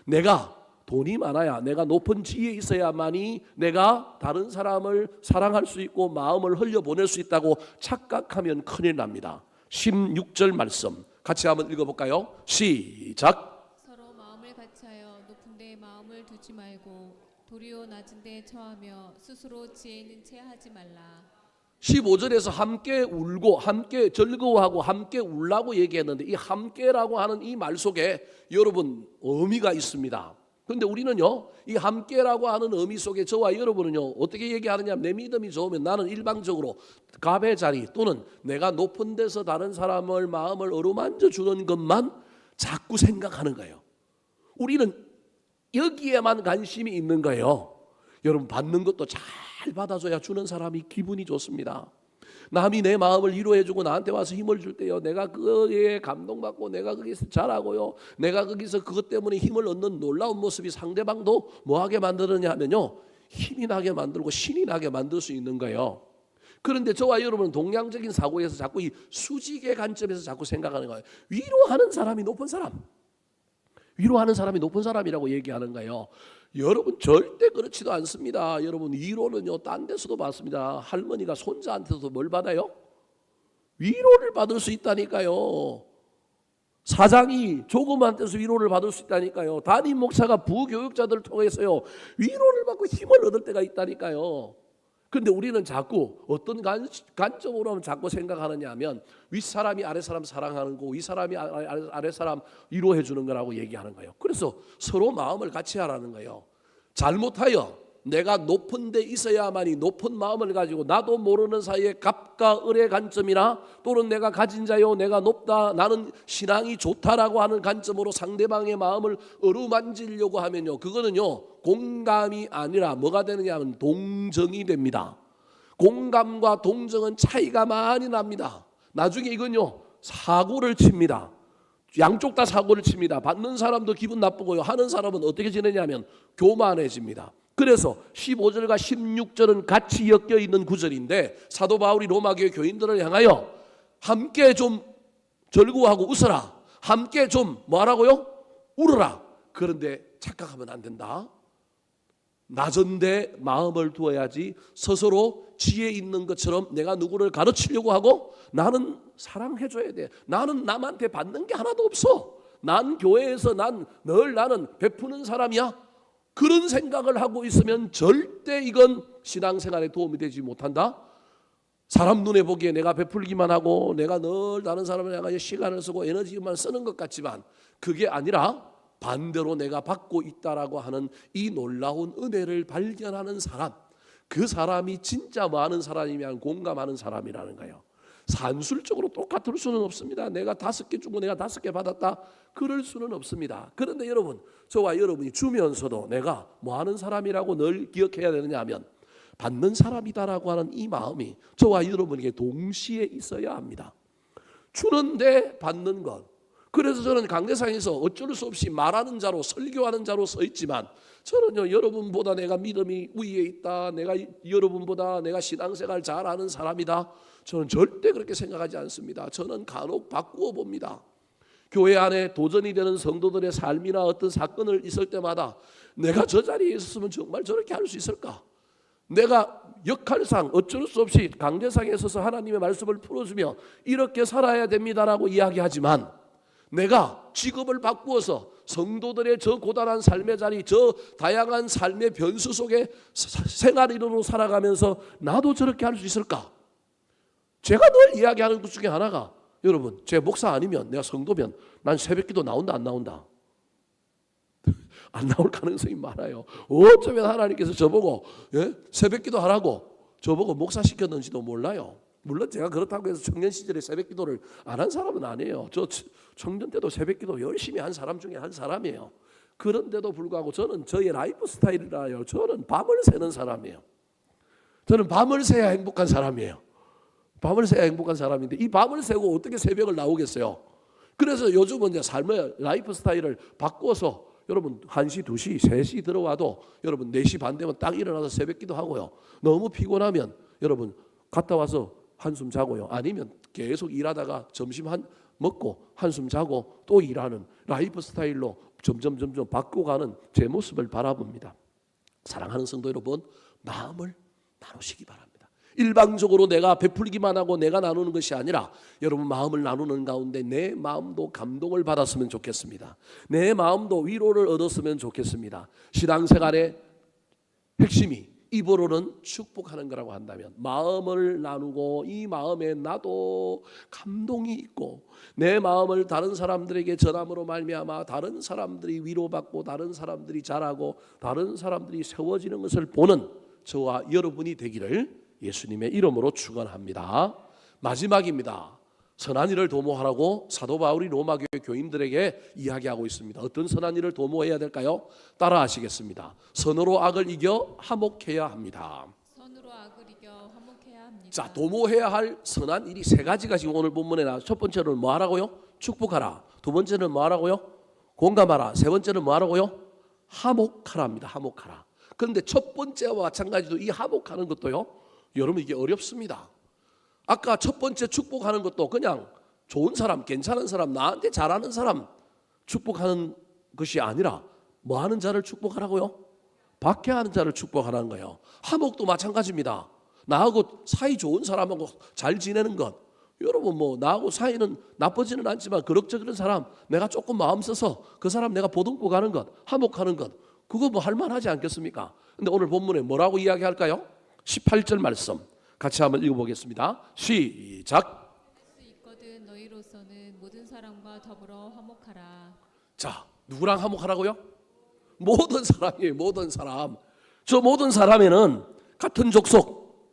내가 돈이 많아야, 내가 높은 지위에 있어야만이 내가 다른 사람을 사랑할 수 있고 마음을 흘려보낼 수 있다고 착각하면 큰일 납니다. 16절 말씀 같이 한번 읽어볼까요? 시작. 서로 마음을 같이하여 높은 데 마음을 두지 말고 도리어 낮은 데 처하며 스스로 지혜 있는 채 하지 말라. 15절에서 함께 울고 함께 즐거워하고 함께 울라고 얘기했는데 이 함께라고 하는 이 말 속에 여러분 의미가 있습니다. 그런데 우리는요 이 함께라고 하는 의미 속에 저와 여러분은요 어떻게 얘기하느냐, 내 믿음이 좋으면 나는 일방적으로 갑의 자리 또는 내가 높은 데서 다른 사람을 마음을 어루만져 주는 것만 자꾸 생각하는 거예요. 우리는 여기에만 관심이 있는 거예요. 여러분 받는 것도 잘 받아줘야 주는 사람이 기분이 좋습니다. 남이 내 마음을 위로해주고 나한테 와서 힘을 줄 때요, 내가 그에 감동받고 내가 거기서 잘하고요, 내가 거기서 그것 때문에 힘을 얻는 놀라운 모습이 상대방도 뭐하게 만드느냐 하면요 힘이 나게 만들고 신이 나게 만들 수 있는 거예요. 그런데 저와 여러분은 동양적인 사고에서 자꾸 이 수직의 관점에서 자꾸 생각하는 거예요. 위로하는 사람이 높은 사람, 위로하는 사람이 높은 사람이라고 얘기하는 거예요. 여러분 절대 그렇지도 않습니다. 여러분 위로는요 딴 데서도 받습니다. 할머니가 손자한테도 뭘 받아요? 위로를 받을 수 있다니까요. 사장이 조그만한테서 위로를 받을 수 있다니까요. 담임 목사가 부교육자들을 통해서요 위로를 받고 힘을 얻을 때가 있다니까요. 그런데 우리는 자꾸 어떤 관점으로 하면 자꾸 생각하느냐 하면 윗사람이 아랫사람 사랑하는 거, 윗사람이 아랫사람 위로해 주는 거라고 얘기하는 거예요. 그래서 서로 마음을 같이 하라는 거예요. 잘못하여 내가 높은 데 있어야만이 높은 마음을 가지고 나도 모르는 사이에 갑과 을의 관점이나 또는 내가 가진 자요, 내가 높다, 나는 신앙이 좋다라고 하는 관점으로 상대방의 마음을 어루만지려고 하면요 그거는요 공감이 아니라 뭐가 되느냐 하면 동정이 됩니다. 공감과 동정은 차이가 많이 납니다. 나중에 이건요 사고를 칩니다. 양쪽 다 사고를 칩니다. 받는 사람도 기분 나쁘고요, 하는 사람은 어떻게 지내냐면 교만해집니다. 그래서 15절과 16절은 같이 엮여 있는 구절인데 사도 바울이 로마교회 교인들을 향하여 함께 좀 즐거워하고 웃어라, 함께 좀 뭐하라고요? 울어라. 그런데 착각하면 안 된다. 낮은데 마음을 두어야지 스스로 지혜 있는 것처럼 내가 누구를 가르치려고 하고 나는 사랑해줘야 돼, 나는 남한테 받는 게 하나도 없어, 난 교회에서 나는 베푸는 사람이야, 그런 생각을 하고 있으면 절대 이건 신앙생활에 도움이 되지 못한다. 사람 눈에 보기에 내가 베풀기만 하고 내가 늘 다른 사람을 향해 시간을 쓰고 에너지만 쓰는 것 같지만 그게 아니라 반대로 내가 받고 있다라고 하는 이 놀라운 은혜를 발견하는 사람, 그 사람이 진짜 많은 사람이면 공감하는 사람이라는 거예요. 산술적으로 똑같을 수는 없습니다. 내가 5개 주고 내가 5개 받았다, 그럴 수는 없습니다. 그런데 여러분, 저와 여러분이 주면서도 내가 뭐 하는 사람이라고 늘 기억해야 되느냐 하면 받는 사람이다라고 하는 이 마음이 저와 여러분에게 동시에 있어야 합니다. 주는데 받는 것. 그래서 저는 강대상에서 어쩔 수 없이 말하는 자로, 설교하는 자로 서 있지만 저는요 여러분보다 내가 믿음이 위에 있다, 내가 여러분보다 내가 신앙생활 잘하는 사람이다, 저는 절대 그렇게 생각하지 않습니다. 저는 간혹 바꾸어 봅니다. 교회 안에 도전이 되는 성도들의 삶이나 어떤 사건을 있을 때마다 내가 저 자리에 있었으면 정말 저렇게 할 수 있을까? 내가 역할상 어쩔 수 없이 강대상에 서서 하나님의 말씀을 풀어주며 이렇게 살아야 됩니다라고 이야기하지만 내가 직업을 바꾸어서 성도들의 저 고단한 삶의 자리, 저 다양한 삶의 변수 속에 생활인으로 살아가면서 나도 저렇게 할 수 있을까? 제가 늘 이야기하는 것 중에 하나가, 여러분 제 목사 아니면 내가 성도면 난 새벽기도 나온다 안 나온다? 안 나올 가능성이 많아요. 어쩌면 하나님께서 저보고 새벽기도 하라고 저보고 목사 시켰는지도 몰라요. 물론 제가 그렇다고 해서 청년 시절에 새벽기도를 안 한 사람은 아니에요. 저 청년 때도 새벽기도 열심히 한 사람 중에 한 사람이에요. 그런데도 불구하고 저는 저의 라이프 스타일이라요, 저는 밤을 새는 사람이에요. 저는 밤을 새야 행복한 사람이에요. 밤을 새야 행복한 사람인데 이 밤을 새고 어떻게 새벽을 나오겠어요? 그래서 요즘은 이제 삶의 라이프 스타일을 바꿔서 여러분 1시, 2시, 3시 들어와도 여러분 4시 반 되면 딱 일어나서 새벽기도 하고요. 너무 피곤하면 여러분 갔다 와서 한숨 자고요. 아니면 계속 일하다가 점심 먹고 한숨 자고 또 일하는 라이프 스타일로 점점 바꿔가는 제 모습을 바라봅니다. 사랑하는 성도 여러분, 마음을 나누시기 바랍니다. 일방적으로 내가 베풀기만 하고 내가 나누는 것이 아니라 여러분 마음을 나누는 가운데 내 마음도 감동을 받았으면 좋겠습니다. 내 마음도 위로를 얻었으면 좋겠습니다. 신앙생활에 핵심이 입으로는 축복하는 거라고 한다면 마음을 나누고 이 마음에 나도 감동이 있고 내 마음을 다른 사람들에게 전함으로 말미암아 다른 사람들이 위로받고 다른 사람들이 자라고 다른 사람들이 세워지는 것을 보는 저와 여러분이 되기를 예수님의 이름으로 축원합니다. 마지막입니다. 선한 일을 도모하라고 사도 바울이 로마 교회 교인들에게 이야기하고 있습니다. 어떤 선한 일을 도모해야 될까요? 따라 하시겠습니다. 선으로 악을 이겨 화목해야 합니다. 선으로 악을 이겨 화목해야 합니다. 자, 도모해야 할 선한 일이 세 가지가 지금 오늘 본문에 나와서 첫 번째는 뭐 하라고요? 축복하라. 두 번째는 뭐 하라고요? 공감하라. 세 번째는 뭐 하라고요? 화목하라입니다. 화목하라. 그런데 첫 번째와 마찬가지로 이 화목하는 것도요, 여러분 이게 어렵습니다. 아까 첫 번째 축복하는 것도 그냥 좋은 사람, 괜찮은 사람, 나한테 잘하는 사람 축복하는 것이 아니라 뭐 하는 자를 축복하라고요? 박해하는 자를 축복하라는 거예요. 화목도 마찬가지입니다. 나하고 사이 좋은 사람하고 잘 지내는 것. 여러분 뭐 나하고 사이는 나쁘지는 않지만 그럭저럭한 사람 내가 조금 마음 써서 그 사람 내가 보듬고 가는 것, 화목하는 것, 그거 뭐 할만하지 않겠습니까? 근데 오늘 본문에 뭐라고 이야기할까요? 18절 말씀 같이 한번 읽어보겠습니다. 시작. 수 있거든 너희로서는 모든 사람과 더불어 화목하라. 자, 누구랑 화목하라고요? 모든 사람이에요. 모든 사람. 저 모든 사람에는 같은 족속,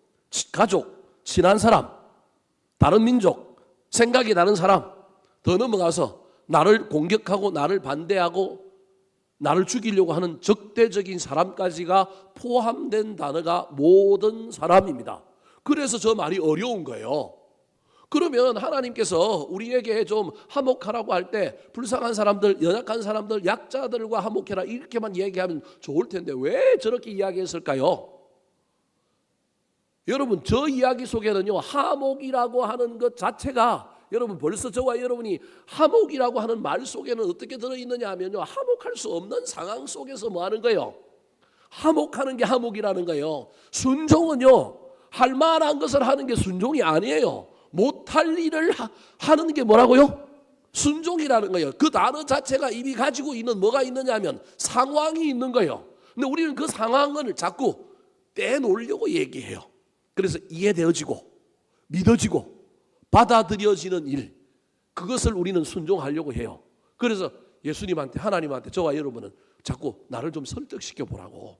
가족, 친한 사람, 다른 민족, 생각이 다른 사람, 더 넘어가서 나를 공격하고 나를 반대하고 나를 죽이려고 하는 적대적인 사람까지가 포함된 단어가 모든 사람입니다. 그래서 저 말이 어려운 거예요. 그러면 하나님께서 우리에게 좀 화목하라고 할 때 불쌍한 사람들, 연약한 사람들, 약자들과 화목해라 이렇게만 얘기하면 좋을 텐데 왜 저렇게 이야기했을까요? 여러분 저 이야기 속에는요 화목이라고 하는 것 자체가 여러분 벌써 저와 여러분이 화목이라고 하는 말 속에는 어떻게 들어있느냐 하면요 화목할 수 없는 상황 속에서 뭐 하는 거예요? 화목하는 게 화목이라는 거예요. 순종은요 할 만한 것을 하는 게 순종이 아니에요. 못할 일을 하는 게 뭐라고요? 순종이라는 거예요. 그 단어 자체가 이미 가지고 있는 뭐가 있느냐 하면 상황이 있는 거예요. 근데 우리는 그 상황을 자꾸 떼놓으려고 얘기해요. 그래서 이해되어지고 믿어지고 받아들여지는 일, 그것을 우리는 순종하려고 해요. 그래서 예수님한테 하나님한테 저와 여러분은 자꾸 나를 좀 설득시켜 보라고,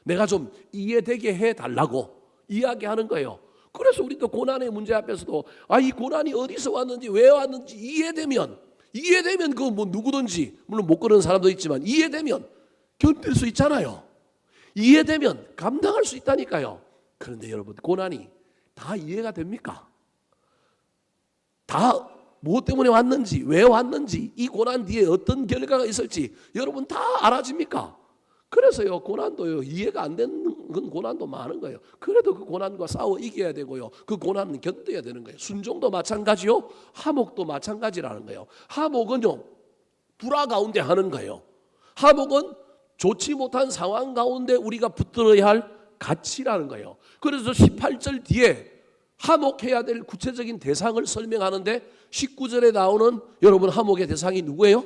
내가 좀 이해되게 해달라고 이야기하는 거예요. 그래서 우리도 고난의 문제 앞에서도 이 고난이 어디서 왔는지 왜 왔는지 이해되면 그거 뭐 누구든지 물론 못 그러는 사람도 있지만 이해되면 견딜 수 있잖아요. 이해되면 감당할 수 있다니까요. 그런데 여러분 고난이 다 이해가 됩니까? 다 무엇 때문에 왔는지 왜 왔는지 이 고난 뒤에 어떤 결과가 있을지 여러분 다 알아집니까? 그래서요 고난도요 이해가 안 되는 건 고난도 많은 거예요. 그래도 그 고난과 싸워 이겨야 되고요. 그 고난은 견뎌야 되는 거예요. 순종도 마찬가지요. 화목도 마찬가지라는 거예요. 화목은요 불화 가운데 하는 거예요. 화목은 좋지 못한 상황 가운데 우리가 붙들어야 할 가치라는 거예요. 그래서 18절 뒤에 화목해야 될 구체적인 대상을 설명하는데 19절에 나오는 여러분 화목의 대상이 누구예요?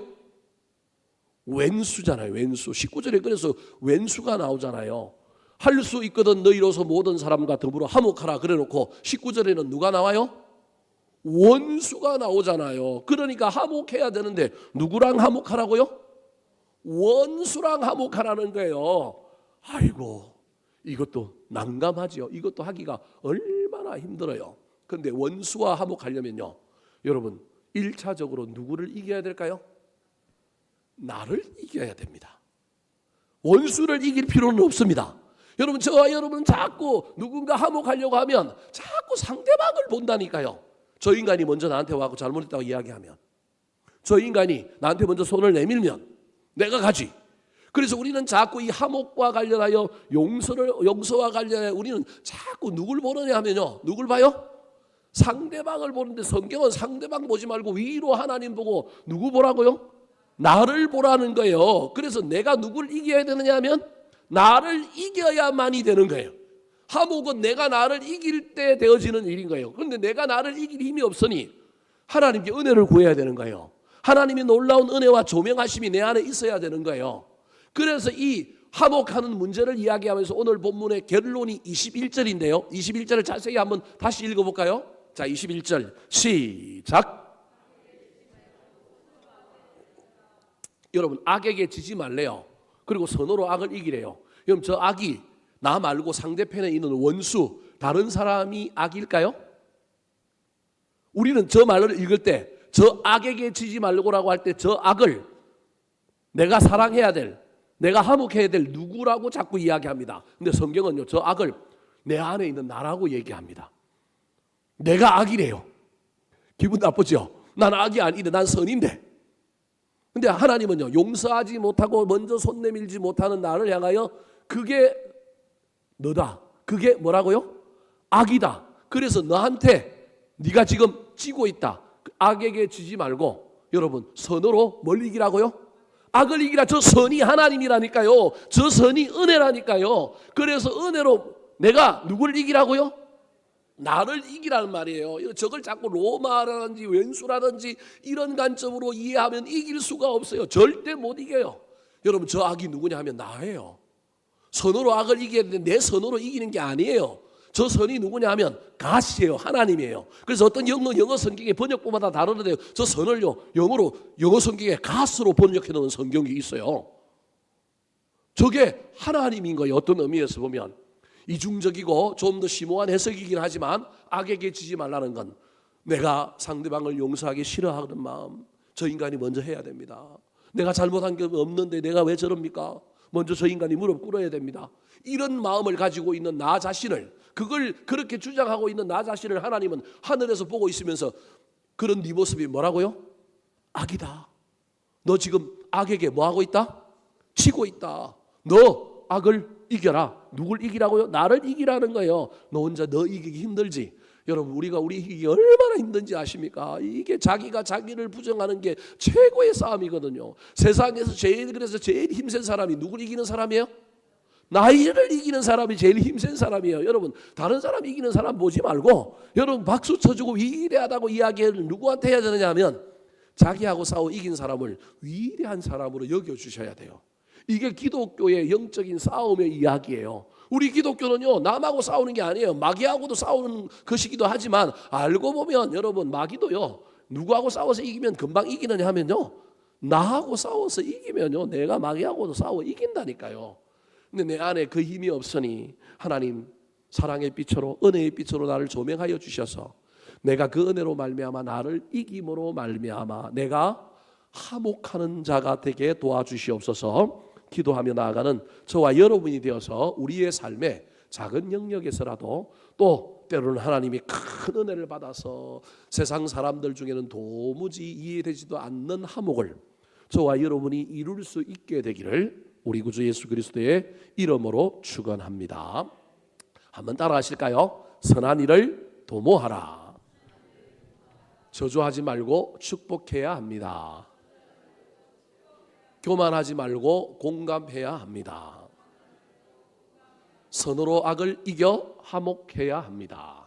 왼수잖아요. 왼수. 19절에 그래서 왼수가 나오잖아요. 할 수 있거든 너희로서 모든 사람과 더불어 화목하라 그래놓고 19절에는 누가 나와요? 원수가 나오잖아요. 그러니까 화목해야 되는데 누구랑 화목하라고요? 원수랑 화목하라는 거예요. 아이고 이것도 난감하죠. 이것도 하기가 얼마나 힘들어요. 그런데 원수와 화목하려면요 여러분 1차적으로 누구를 이겨야 될까요? 나를 이겨야 됩니다. 원수를 이길 필요는 없습니다. 여러분 저와 여러분은 자꾸 누군가 화목하려고 하면 자꾸 상대방을 본다니까요. 저 인간이 먼저 나한테 와서 잘못했다고 이야기하면, 저 인간이 나한테 먼저 손을 내밀면 내가 가지. 그래서 우리는 자꾸 이 화목과 관련하여 용서와 관련하여 우리는 자꾸 누굴 보느냐 하면요 누굴 봐요? 상대방을 보는데 성경은 상대방 보지 말고 위로 하나님 보고 누구 보라고요? 나를 보라는 거예요. 그래서 내가 누굴 이겨야 되느냐 하면 나를 이겨야만이 되는 거예요. 화목은 내가 나를 이길 때 되어지는 일인 거예요. 그런데 내가 나를 이길 힘이 없으니 하나님께 은혜를 구해야 되는 거예요. 하나님의 놀라운 은혜와 조명하심이 내 안에 있어야 되는 거예요. 그래서 이 화목하는 문제를 이야기하면서 오늘 본문의 결론이 21절인데요. 21절을 자세히 한번 다시 읽어볼까요? 자, 21절 시작. 여러분, 악에게 지지 말래요. 그리고 선으로 악을 이기래요. 여러분, 저 악이 나 말고 상대편에 있는 원수, 다른 사람이 악일까요? 우리는 저 말을 읽을 때 저 악에게 지지 말고라고 할 때 저 악을 내가 사랑해야 될, 내가 화목해야 될 누구라고 자꾸 이야기합니다. 근데 성경은요, 저 악을 내 안에 있는 나라고 얘기합니다. 내가 악이래요. 기분 나쁘죠? 난 악이 아닌데 난 선인데. 근데 하나님은요, 용서하지 못하고 먼저 손 내밀지 못하는 나를 향하여 그게 너다. 그게 뭐라고요? 악이다. 그래서 너한테 네가 지금 찌고 있다. 악에게 지지 말고 여러분 선으로 뭘 이기라고요? 악을 이기라. 저 선이 하나님이라니까요. 저 선이 은혜라니까요. 그래서 은혜로 내가 누굴 이기라고요? 나를 이기라는 말이에요. 저걸 자꾸 로마라든지 왼수라든지 이런 관점으로 이해하면 이길 수가 없어요. 절대 못 이겨요. 여러분, 저 악이 누구냐 하면 나예요. 선으로 악을 이겨야 되는데 내 선으로 이기는 게 아니에요. 저 선이 누구냐 하면 갓이에요. 하나님이에요. 그래서 어떤 영어 성경의 번역본마다 다르는데요. 저 선을요, 영어 성경에 갓으로 번역해 놓은 성경이 있어요. 저게 하나님인 거예요. 어떤 의미에서 보면 이중적이고 좀 더 심오한 해석이긴 하지만 악에게 지지 말라는 건 내가 상대방을 용서하기 싫어하는 마음, 저 인간이 먼저 해야 됩니다. 내가 잘못한 게 없는데 내가 왜 저럽니까? 먼저 저 인간이 무릎 꿇어야 됩니다. 이런 마음을 가지고 있는 나 자신을, 그걸 그렇게 주장하고 있는 나 자신을 하나님은 하늘에서 보고 있으면서 그런 네 모습이 뭐라고요? 악이다. 너 지금 악에게 뭐하고 있다? 치고 있다. 너 악을 이겨라. 누굴 이기라고요? 나를 이기라는 거예요. 너 혼자 너 이기기 힘들지? 여러분, 우리 이기기 얼마나 힘든지 아십니까? 이게 자기가 자기를 부정하는 게 최고의 싸움이거든요. 세상에서 제일 힘센 사람이 누굴 이기는 사람이에요? 나이를 이기는 사람이 제일 힘센 사람이에요. 여러분, 다른 사람 이기는 사람 보지 말고 여러분 박수 쳐주고 위대하다고 이야기를 누구한테 해야 되느냐 하면 자기하고 싸워 이긴 사람을 위대한 사람으로 여겨주셔야 돼요. 이게 기독교의 영적인 싸움의 이야기예요. 우리 기독교는요, 남하고 싸우는 게 아니에요. 마귀하고도 싸우는 것이기도 하지만 알고 보면 여러분, 마귀도요, 누구하고 싸워서 이기면 금방 이기느냐 하면요, 나하고 싸워서 이기면요, 내가 마귀하고도 싸워 이긴다니까요. 근데 내 안에 그 힘이 없으니 하나님 사랑의 빛으로, 은혜의 빛으로 나를 조명하여 주셔서 내가 그 은혜로 말미암아 나를 이김으로 말미암아 내가 화목하는 자가 되게 도와주시옵소서. 기도하며 나아가는 저와 여러분이 되어서 우리의 삶에 작은 영역에서라도, 또 때로는 하나님이 큰 은혜를 받아서 세상 사람들 중에는 도무지 이해되지도 않는 화목을 저와 여러분이 이룰 수 있게 되기를 우리 구주 예수 그리스도의 이름으로 축원합니다. 한번 따라 하실까요? 선한 일을 도모하라. 저주하지 말고 축복해야 합니다. 교만하지 말고 공감해야 합니다. 선으로 악을 이겨 화목해야 합니다.